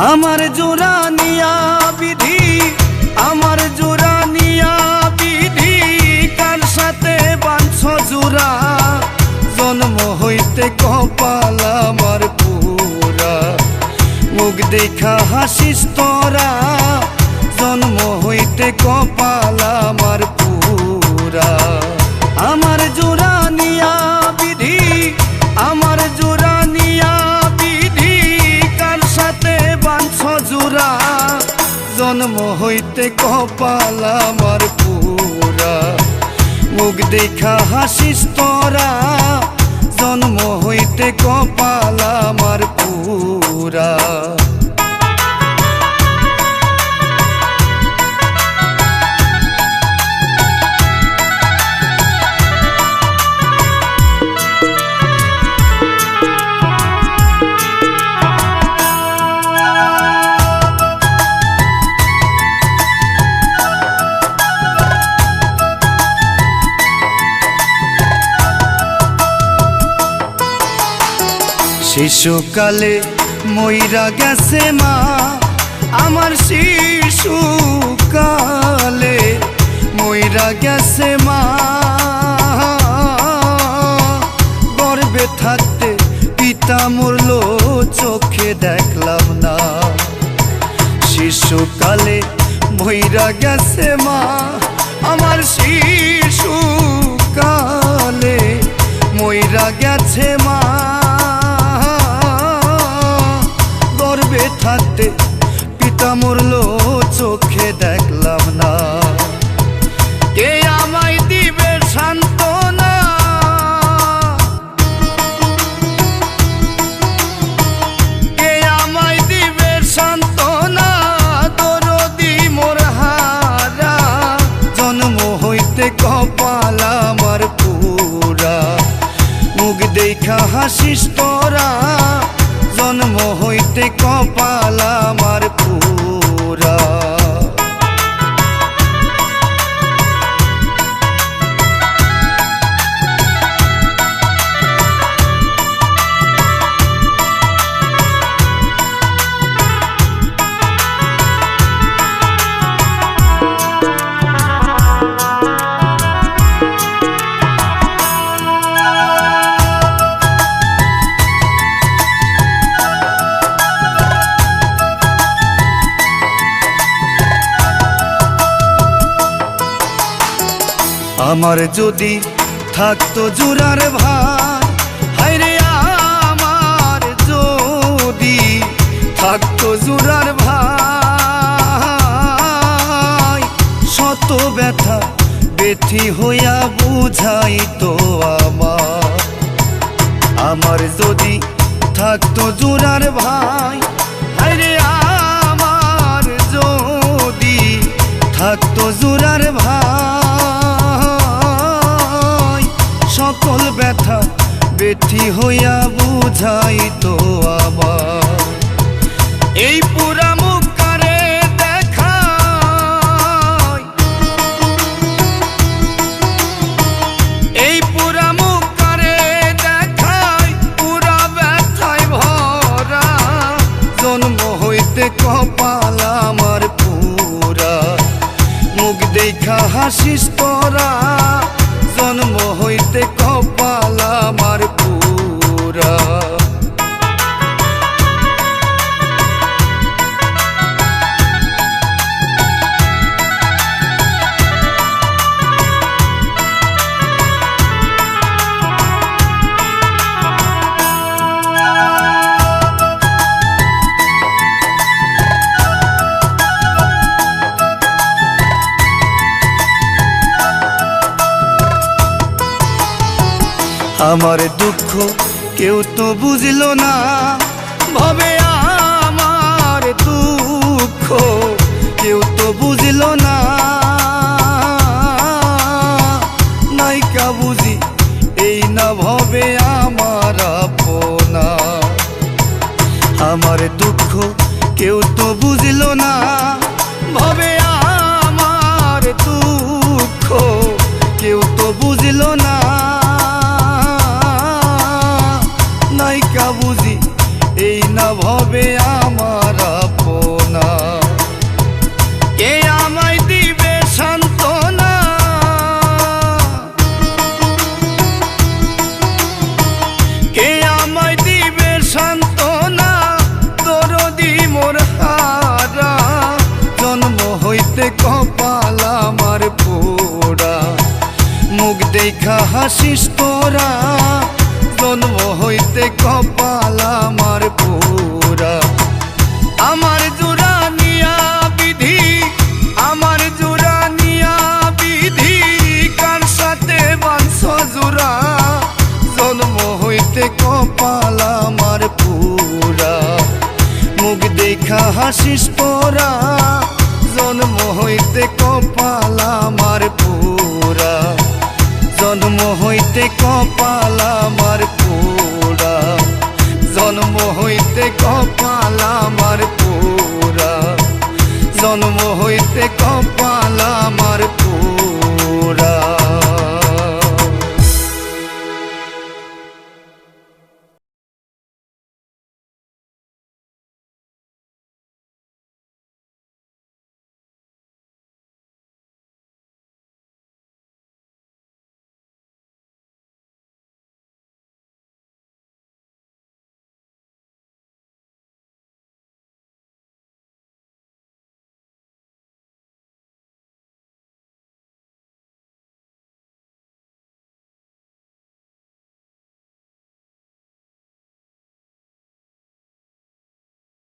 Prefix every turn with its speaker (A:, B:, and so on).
A: আমার জোড়া নিয়া বিধি, আমার জোড়া নিয়া বিধি, কার সাথে বাঁধছ জোড়া? জন্ম হইতে কপাল আমার পুরা, মুখ দেখা হাসিস তোরা। জন্ম হইতে কপাল আমার পুরা। আমার জোড়া নিয়া বিধি, আমার জোড়া নিয়া বিধি, কার সাথে বাঁধছ জোড়া? জন্ম হইতে কপাল আমার পুরা, মুখ দেখা হাসিস তোরা। জন্ম হইতে কপাল আমার পুরা। শিশুকালে মইরা গেছে মা আমার, শিশুকালে মইরা গেছে মা। গর্ভে থাকতে পিতা মরল, চোখে দেখলাম না। শিশুকালে মইরা গেছে মা আমার, শিশুকালে মইরা গেছে মা। গর্ভে থাকতে পিতা মরল, চোখে দেখলাম না। কে আমায় দিবে সান্ত্বনা? কে আমায় দিবে সান্ত্বনা? দরদি মোর হারা। জন্ম হইতে কপাল আমার পুরা, মুখ দেখা হাসিস তোরা। জন্ম হইতে কপাল আমার পুরা। আমার যদি থাকতো জোড়ার ভাই, হায়রে আমার যদি থাকতো জোড়ার ভাই। শত ব্যথা বেথি হইয়া বুঝাইতো আমার। আমার যদি থাকতো জোড়ার ভাই, হায়রে আমার যদি থাকতো জোড়ার ভাই। সকল ব্যথা বেথি হইয়া বুঝাইতো আমার। এই পুরা মুখ কারে দেখায়, এই পুরা মুখ কারে দেখায়, পুরা ব্যথায় ভরা। জন্ম হইতে কপাল আমার পুরা, মুখ দেখা হাসিস তোরা। জন্ম হইতে কপাল আমার পুরা। আমার দুঃখ কেউ তো বুঝলো না, ভাবে আমার দুঃখ কেউ তো বুঝলো না। নাইকা বুঝি এই না ভাবে আমার আপনা। আমার দুঃখ কেউ তো বুঝলো না, ভাবে আমার দুঃখ কেউ তো বুঝলো না। নাইকা বুঝি এই না ভাবে আমার হাসিস তোরা জন্ম হইতে কপাল আমার পুরা আমার জোড়া নিয়া বিধি আমার জোড়া নিয়া বিধি কার সাথে বাঁধছ জোড়া জন্ম হইতে কপাল আমার পুরা মুখ দেখা হাসিস তোরা জন্ম হইতে কপাল আমার পুরা জন্ম হইতে কপাল আমার পুরা জন্ম হইতে কপাল আমার পুরা জন্ম হইতে কপাল